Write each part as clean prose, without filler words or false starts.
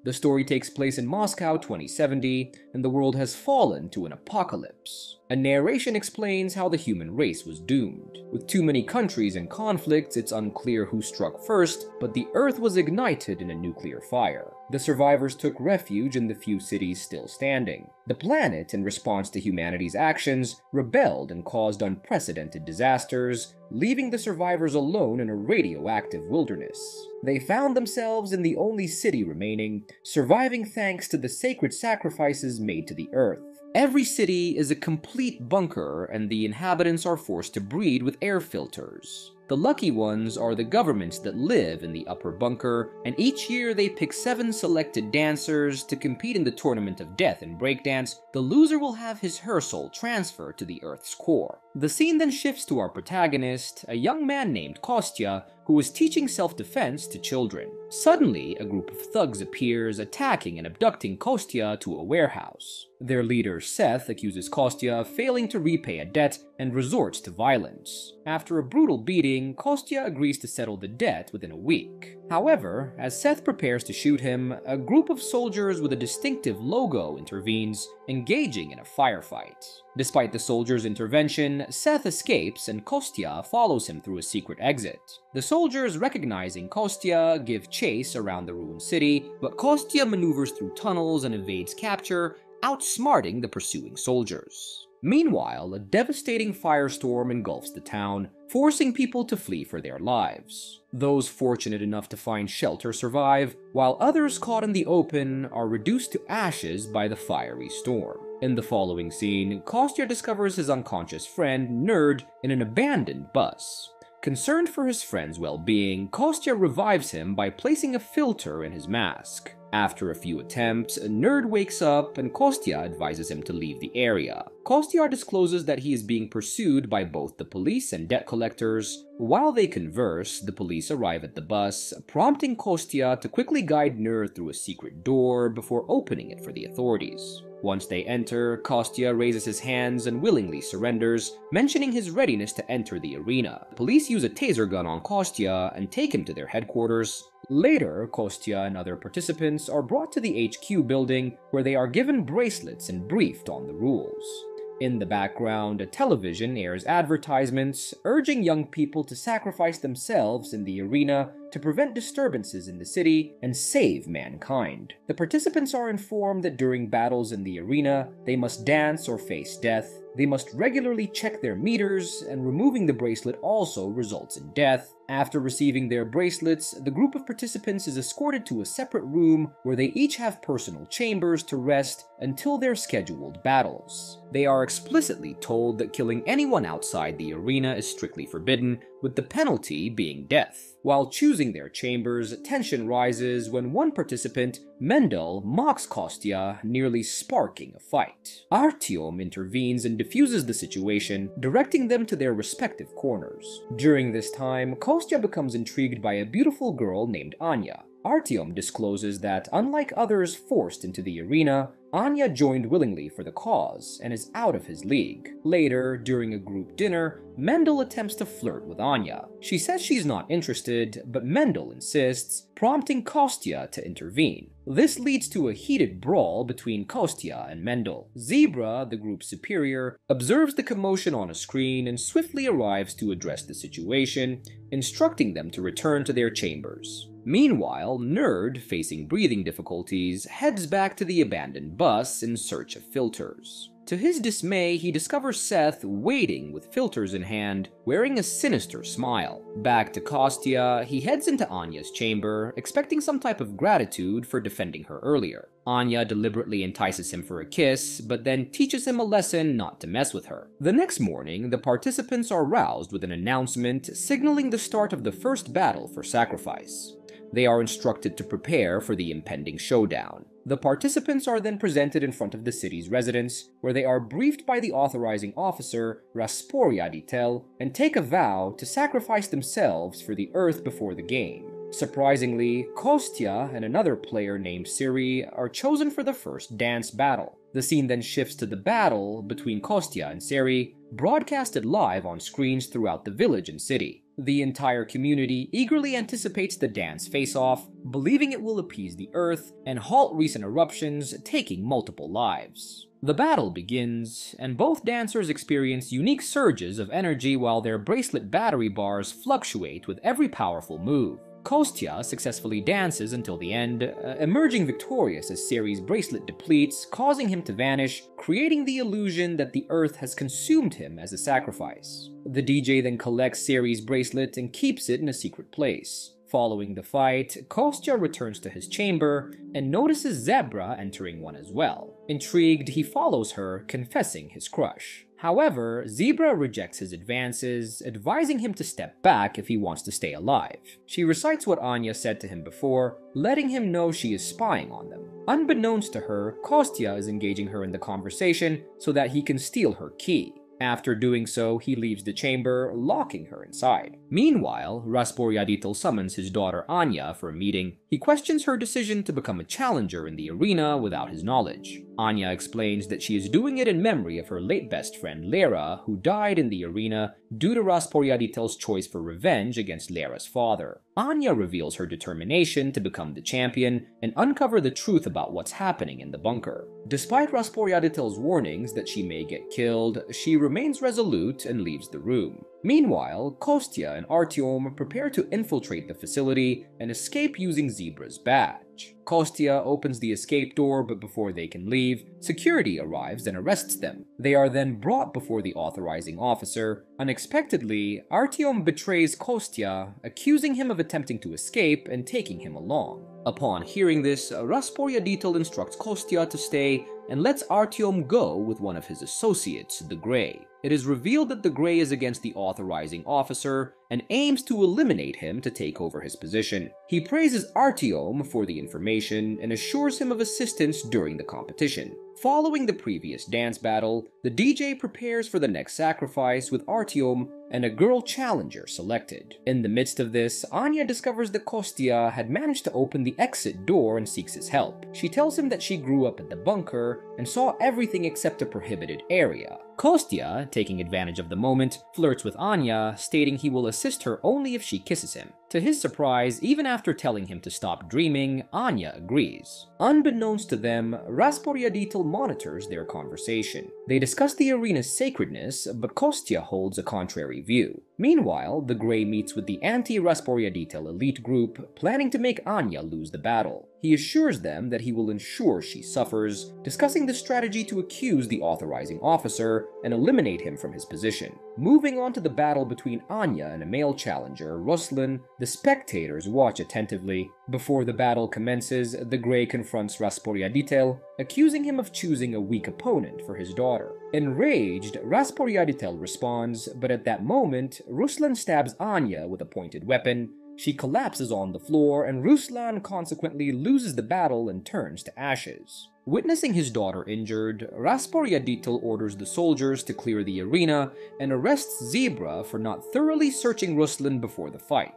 The story takes place in Moscow 2070, and the world has fallen to an apocalypse. A narration explains how the human race was doomed. With too many countries in conflicts, it's unclear who struck first, but the Earth was ignited in a nuclear fire. The survivors took refuge in the few cities still standing. The planet, in response to humanity's actions, rebelled and caused unprecedented disasters, leaving the survivors alone in a radioactive wilderness. They found themselves in the only city remaining, surviving thanks to the sacred sacrifices made to the Earth. Every city is a complete bunker, and the inhabitants are forced to breed with air filters. The lucky ones are the governments that live in the upper bunker, and each year they pick 7 selected dancers to compete in the Tournament of Death in breakdance. The loser will have his her soul transferred to the Earth's core. The scene then shifts to our protagonist, a young man named Kostya, who is teaching self-defense to children. Suddenly, a group of thugs appears, attacking and abducting Kostya to a warehouse. Their leader, Seth, accuses Kostya of failing to repay a debt and resorts to violence. After a brutal beating, Kostya agrees to settle the debt within a week. However, as Seth prepares to shoot him, a group of soldiers with a distinctive logo intervenes, engaging in a firefight. Despite the soldiers' intervention, Seth escapes and Kostya follows him through a secret exit. The soldiers, recognizing Kostya, give chase around the ruined city, but Kostya maneuvers through tunnels and evades capture, outsmarting the pursuing soldiers. Meanwhile, a devastating firestorm engulfs the town, forcing people to flee for their lives. Those fortunate enough to find shelter survive, while others caught in the open are reduced to ashes by the fiery storm. In the following scene, Kostya discovers his unconscious friend, Nerd, in an abandoned bus. Concerned for his friend's well-being, Kostya revives him by placing a filter in his mask. After a few attempts, Nerd wakes up and Kostya advises him to leave the area. Kostya discloses that he is being pursued by both the police and debt collectors. While they converse, the police arrive at the bus, prompting Kostya to quickly guide Nerd through a secret door before opening it for the authorities. Once they enter, Kostya raises his hands and willingly surrenders, mentioning his readiness to enter the arena. Police use a taser gun on Kostya and take him to their headquarters. Later, Kostya and other participants are brought to the HQ building, where they are given bracelets and briefed on the rules. In the background, a television airs advertisements urging young people to sacrifice themselves in the arena to prevent disturbances in the city and save mankind. The participants are informed that during battles in the arena, they must dance or face death. They must regularly check their meters, and removing the bracelet also results in death. After receiving their bracelets, the group of participants is escorted to a separate room where they each have personal chambers to rest until their scheduled battles. They are explicitly told that killing anyone outside the arena is strictly forbidden, with the penalty being death. While choosing their chambers, tension rises when one participant, Mendel, mocks Kostya, nearly sparking a fight. Artyom intervenes and diffuses the situation, directing them to their respective corners. During this time, Kostya becomes intrigued by a beautiful girl named Anya. Artyom discloses that, unlike others forced into the arena, Anya joined willingly for the cause and is out of his league. Later, during a group dinner, Mendel attempts to flirt with Anya. She says she's not interested, but Mendel insists, prompting Kostya to intervene. This leads to a heated brawl between Kostya and Mendel. Zebra, the group's superior, observes the commotion on a screen and swiftly arrives to address the situation, instructing them to return to their chambers. Meanwhile, Nerd, facing breathing difficulties, heads back to the abandoned bus in search of filters. To his dismay, he discovers Seth waiting with filters in hand, wearing a sinister smile. Back to Kostya, he heads into Anya's chamber, expecting some type of gratitude for defending her earlier. Anya deliberately entices him for a kiss, but then teaches him a lesson not to mess with her. The next morning, the participants are roused with an announcement signaling the start of the first battle for sacrifice. They are instructed to prepare for the impending showdown. The participants are then presented in front of the city's residents, where they are briefed by the authorizing officer, Rasporyaditel, and take a vow to sacrifice themselves for the Earth before the game. Surprisingly, Kostya and another player named Siri are chosen for the first dance battle. The scene then shifts to the battle between Kostya and Siri, broadcasted live on screens throughout the village and city. The entire community eagerly anticipates the dance face-off, believing it will appease the Earth and halt recent eruptions, taking multiple lives. The battle begins, and both dancers experience unique surges of energy while their bracelet battery bars fluctuate with every powerful move. Kostya successfully dances until the end, emerging victorious as Ceres' bracelet depletes, causing him to vanish, creating the illusion that the Earth has consumed him as a sacrifice. The DJ then collects Ceres' bracelet and keeps it in a secret place. Following the fight, Kostya returns to his chamber and notices Zebra entering one as well. Intrigued, he follows her, confessing his crush. However, Zebra rejects his advances, advising him to step back if he wants to stay alive. She recites what Anya said to him before, letting him know she is spying on them. Unbeknownst to her, Kostya is engaging her in the conversation so that he can steal her key. After doing so, he leaves the chamber, locking her inside. Meanwhile, Rasporyaditel summons his daughter Anya for a meeting. He questions her decision to become a challenger in the arena without his knowledge. Anya explains that she is doing it in memory of her late best friend Lera, who died in the arena due to Rasporyaditel's choice for revenge against Lera's father. Anya reveals her determination to become the champion and uncover the truth about what's happening in the bunker. Despite Rasporyaditel's warnings that she may get killed, she remains resolute and leaves the room. Meanwhile, Kostya and Artyom prepare to infiltrate the facility and escape using Zebra's badge. Kostya opens the escape door, but before they can leave, security arrives and arrests them. They are then brought before the authorizing officer. Unexpectedly, Artyom betrays Kostya, accusing him of attempting to escape and taking him along. Upon hearing this, Rasporyaditel instructs Kostya to stay and lets Artyom go with one of his associates, the Grey. It is revealed that the Grey is against the authorizing officer and aims to eliminate him to take over his position. He praises Artyom for the information and assures him of assistance during the competition. Following the previous dance battle, the DJ prepares for the next sacrifice with Artyom and a girl challenger selected. In the midst of this, Anya discovers that Kostya had managed to open the exit door and seeks his help. She tells him that she grew up at the bunker and saw everything except a prohibited area. Kostya, taking advantage of the moment, flirts with Anya, stating he will assist her only if she kisses him. To his surprise, even after telling him to stop dreaming, Anya agrees. Unbeknownst to them, Rasporyaditel monitors their conversation. They discuss the arena's sacredness, but Kostya holds a contrary view. Meanwhile, the Grey meets with the anti-Rasporyaditel elite group, planning to make Anya lose the battle. He assures them that he will ensure she suffers, discussing the strategy to accuse the authorizing officer and eliminate him from his position. Moving on to the battle between Anya and a male challenger, Ruslan, the spectators watch attentively. Before the battle commences, the Grey confronts Rasporyaditel, accusing him of choosing a weak opponent for his daughter. Enraged, Rasporyaditel responds, but at that moment, Ruslan stabs Anya with a pointed weapon. She collapses on the floor, and Ruslan consequently loses the battle and turns to ashes. Witnessing his daughter injured, Rasporyaditel orders the soldiers to clear the arena and arrests Zebra for not thoroughly searching Ruslan before the fight.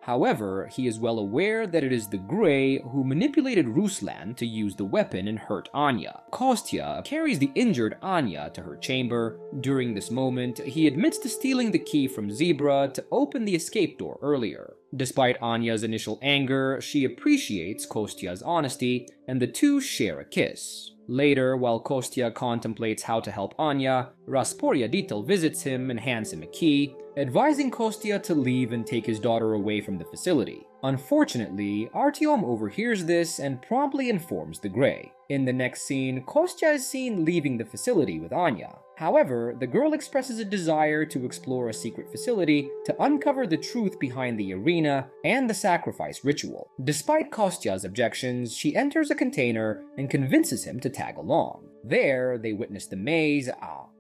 However, he is well aware that it is the Grey who manipulated Ruslan to use the weapon and hurt Anya. Kostya carries the injured Anya to her chamber. During this moment, he admits to stealing the key from Zebra to open the escape door earlier. Despite Anya's initial anger, she appreciates Kostya's honesty, and the two share a kiss. Later, while Kostya contemplates how to help Anya, Rasporyaditel visits him and hands him a key, advising Kostya to leave and take his daughter away from the facility. Unfortunately, Artyom overhears this and promptly informs the Grey. In the next scene, Kostya is seen leaving the facility with Anya. However, the girl expresses a desire to explore a secret facility to uncover the truth behind the arena and the sacrifice ritual. Despite Kostya's objections, she enters a container and convinces him to tag along. There, they witness the maze,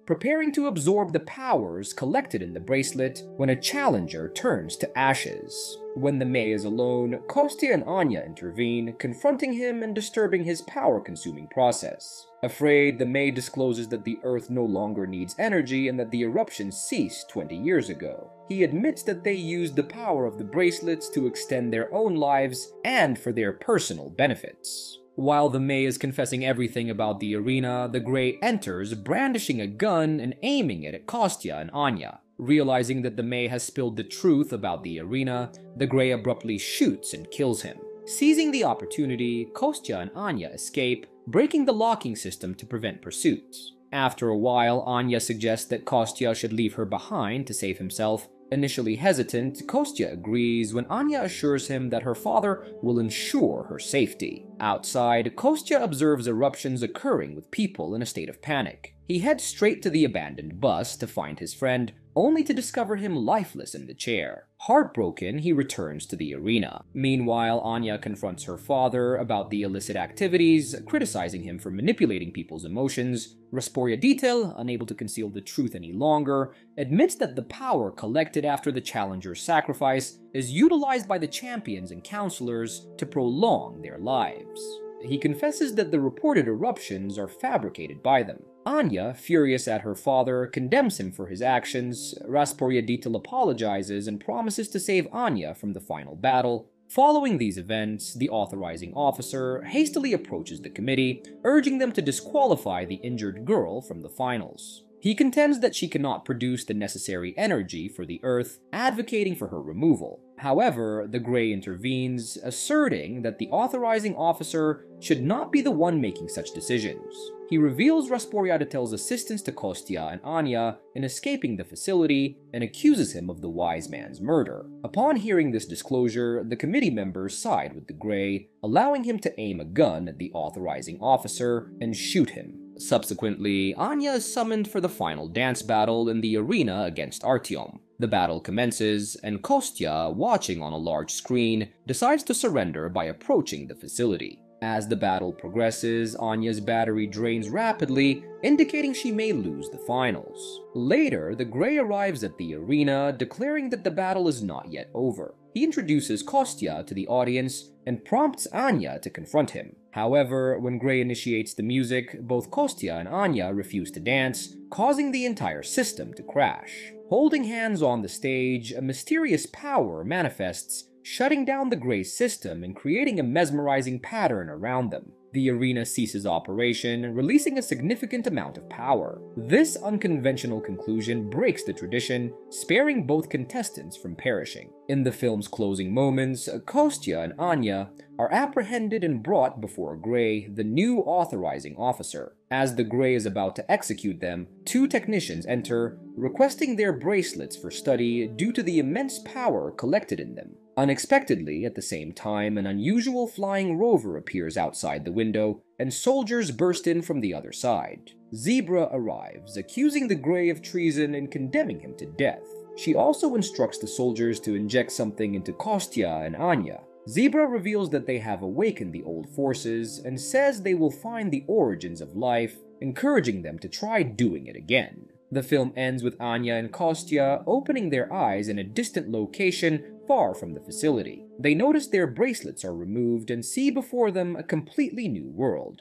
preparing to absorb the powers collected in the bracelet when a challenger turns to ashes. When the May is alone, Kostya and Anya intervene, confronting him and disturbing his power-consuming process. Afraid, the May discloses that the Earth no longer needs energy and that the eruption ceased 20 years ago. He admits that they used the power of the bracelets to extend their own lives and for their personal benefits. While the May is confessing everything about the arena, the Grey enters, brandishing a gun and aiming it at Kostya and Anya. Realizing that the May has spilled the truth about the arena, the Grey abruptly shoots and kills him. Seizing the opportunity, Kostya and Anya escape, breaking the locking system to prevent pursuits. After a while, Anya suggests that Kostya should leave her behind to save himself. Initially hesitant, Kostya agrees when Anya assures him that her father will ensure her safety. Outside, Kostya observes eruptions occurring with people in a state of panic. He heads straight to the abandoned bus to find his friend, only to discover him lifeless in the chair. Heartbroken, he returns to the arena. Meanwhile, Anya confronts her father about the illicit activities, criticizing him for manipulating people's emotions. Rasporyaditel, unable to conceal the truth any longer, admits that the power collected after the challenger's sacrifice is utilized by the champions and counselors to prolong their lives. He confesses that the reported eruptions are fabricated by them. Anya, furious at her father, condemns him for his actions. Rasporyaditel apologizes and promises to save Anya from the final battle. Following these events, the authorizing officer hastily approaches the committee, urging them to disqualify the injured girl from the finals. He contends that she cannot produce the necessary energy for the Earth, advocating for her removal. However, the Grey intervenes, asserting that the authorizing officer should not be the one making such decisions. He reveals Rasporyaditel's assistance to Kostya and Anya in escaping the facility and accuses him of the wise man's murder. Upon hearing this disclosure, the committee members side with the Grey, allowing him to aim a gun at the authorizing officer and shoot him. Subsequently, Anya is summoned for the final dance battle in the arena against Artyom. The battle commences, and Kostya, watching on a large screen, decides to surrender by approaching the facility. As the battle progresses, Anya's battery drains rapidly, indicating she may lose the finals. Later, the Grey arrives at the arena, declaring that the battle is not yet over. He introduces Kostya to the audience and prompts Anya to confront him. However, when Grey initiates the music, both Kostya and Anya refuse to dance, causing the entire system to crash. Holding hands on the stage, a mysterious power manifests, shutting down the Grey system and creating a mesmerizing pattern around them. The arena ceases operation, releasing a significant amount of power. This unconventional conclusion breaks the tradition, sparing both contestants from perishing. In the film's closing moments, Kostya and Anya are apprehended and brought before Grey, the new authorizing officer. As the Grey is about to execute them, two technicians enter, requesting their bracelets for study due to the immense power collected in them. Unexpectedly, at the same time, an unusual flying rover appears outside the window, and soldiers burst in from the other side. Zebra arrives, accusing the Grey of treason and condemning him to death. She also instructs the soldiers to inject something into Kostya and Anya. Zebra reveals that they have awakened the old forces and says they will find the origins of life, encouraging them to try doing it again. The film ends with Anya and Kostya opening their eyes in a distant location far from the facility. They notice their bracelets are removed and see before them a completely new world.